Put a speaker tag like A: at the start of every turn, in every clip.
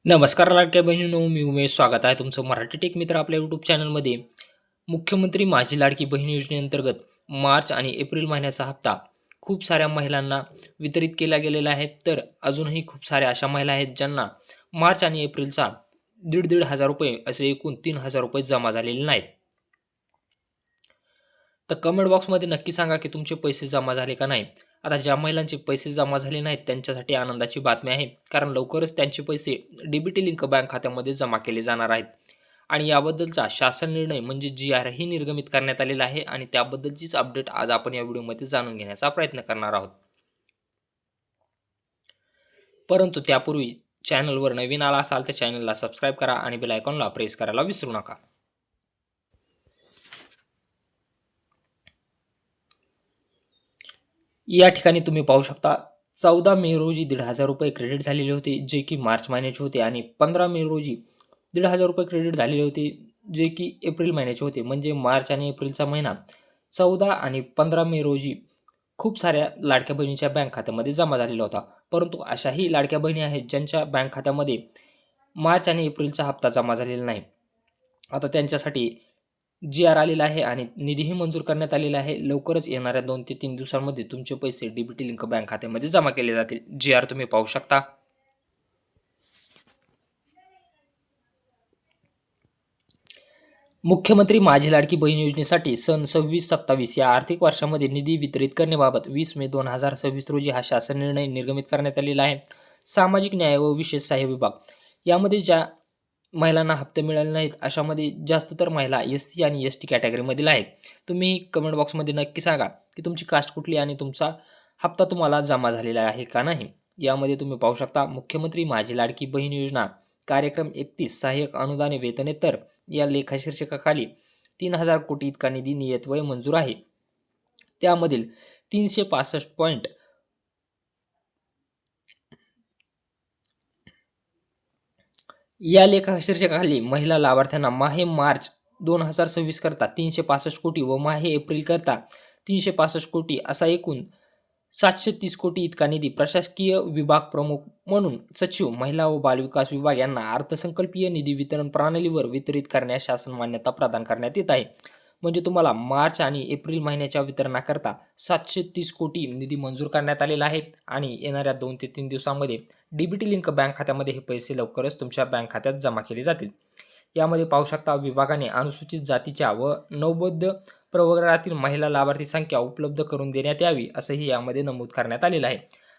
A: नमस्कार लाडक्या बहिणींनो, मी उमेश. स्वागत आहे तुमचं मराठी टेक मित्र आपल्या यूट्यूब चॅनलमध्ये. मुख्यमंत्री माझी लाडकी बहीण योजनेअंतर्गत मार्च आणि एप्रिल महिन्याचा हप्ता खूप साऱ्या महिलांना वितरित केला गेलेला आहे. तर अजूनही खूप साऱ्या अशा महिला आहेत ज्यांना मार्च आणि एप्रिलचा दीड हजार रुपये असे एकूण 3,000 रुपये जमा झालेले नाहीत. तर कमेंट बॉक्समध्ये नक्की सांगा की तुमचे पैसे जमा झाले का नाही. आता ज्या महिलांचे पैसे जमा झाले नाहीत त्यांच्यासाठी आनंदाची बातमी आहे, कारण लवकरच त्यांचे पैसे डीबीटी लिंक बँक खात्यामध्ये जमा केले जाणार आहेत. आणि याबद्दलचा शासन निर्णय म्हणजे जी-आर ही निर्गमित करण्यात आलेला आहे आणि त्याबद्दलचीच अपडेट आज आपण या व्हिडिओमध्ये जाणून घेण्याचा प्रयत्न करणार आहोत. परंतु त्यापूर्वी चॅनलवर नवीन आला असाल तर चॅनलला सबस्क्राईब करा आणि बेल आयकॉनला प्रेस करायला विसरू नका. या ठिकाणी तुम्ही पाहू शकता 14 मे रोजी 1,500 रुपये क्रेडिट झालेले होते, जे की मार्च महिन्याचे होते. आणि 15 मे रोजी 1,500 रुपये क्रेडिट झालेले होते, जे की एप्रिल महिन्याचे होते. म्हणजे मार्च आणि एप्रिलचा महिना 14 आणि 15 मे रोजी खूप साऱ्या लाडक्या बहिणीच्या बँक खात्यामध्ये जमा झालेला होता. परंतु अशाही लाडक्या बहिणी आहेत ज्यांच्या बँक खात्यामध्ये मार्च आणि एप्रिलचा हप्ता जमा झालेला नाही. आता त्यांच्यासाठी जी-आर आलेला आहे आणि निधीही मंजूर करण्यात आलेला आहे. लवकरच येणाऱ्या 2 ते 3 दिवसांमध्ये तुमचे पैसे डीबीटी लिंक बँक खात्यामध्ये जमा केले जातील. जी-आर तुम्ही पाहू शकता. मुख्यमंत्री माझी लाडकी बहीण योजनेसाठी सन 26-27 या आर्थिक वर्षामध्ये निधी वितरित करण्याबाबत 20 मे 2026 रोजी हा शासन निर्णय निर्गमित करण्यात आलेला आहे. सामाजिक न्याय व विशेष सहाय्य विभाग यामध्ये ज्या महिलांना हप्ते मिळाले नाहीत अशामध्ये जास्त तर महिला एस-सी आणि एस-टी कॅटेगरीमधील आहेत. तुम्ही कमेंट बॉक्समध्ये नक्की सांगा की तुमची कास्ट कुठली आणि तुमचा हप्ता तुम्हाला जमा झालेला आहे का नाही. यामध्ये तुम्ही पाहू शकता मुख्यमंत्री माझी लाडकी बहीण योजना कार्यक्रम 31 सहाय्यक अनुदाने वेतने तर या लेखाशीर्षकाखाली 3,000 कोटी इतका निधी नियतव्यय मंजूर आहे. त्यामधील 365 पॉईंट या लेखाशीर्षकाखाली महिला लाभार्थ्यांना माहे मार्च 2026 करता 365 कोटी व माहे एप्रिल करता 365 कोटी असा एकूण 730 कोटी इतका निधी प्रशासकीय विभाग प्रमुख म्हणून सचिव महिला व बालविकास विभाग यांना अर्थसंकल्पीय निधी वितरण प्रणालीवर वितरित करण्यास शासन मान्यता प्रदान करण्यात येत आहे. म्हणजे तुम्हाला मार्च आणि एप्रिल महिन्याच्या वितरणाकरता 730 कोटी निधी मंजूर करण्यात आलेला आहे आणि येणाऱ्या 2 ते 3 दिवसांमध्ये डीबीटी लिंक बँक खात्यामध्ये हे पैसे लवकरच तुमच्या बँक खात्यात जमा केले जातील. यामध्ये पाहू शकता विभागाने अनुसूचित जातीच्या व नवबौद्ध प्रवर्गातील महिला लाभार्थी संख्या उपलब्ध करून देण्यात यावी असंही यामध्ये नमूद करण्यात आलेलं आहे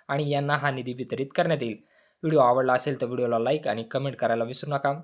A: आणि यांना हा निधी वितरित करण्यात येईल. व्हिडिओ आवडला असेल तर व्हिडिओला लाईक आणि कमेंट करायला विसरू नका.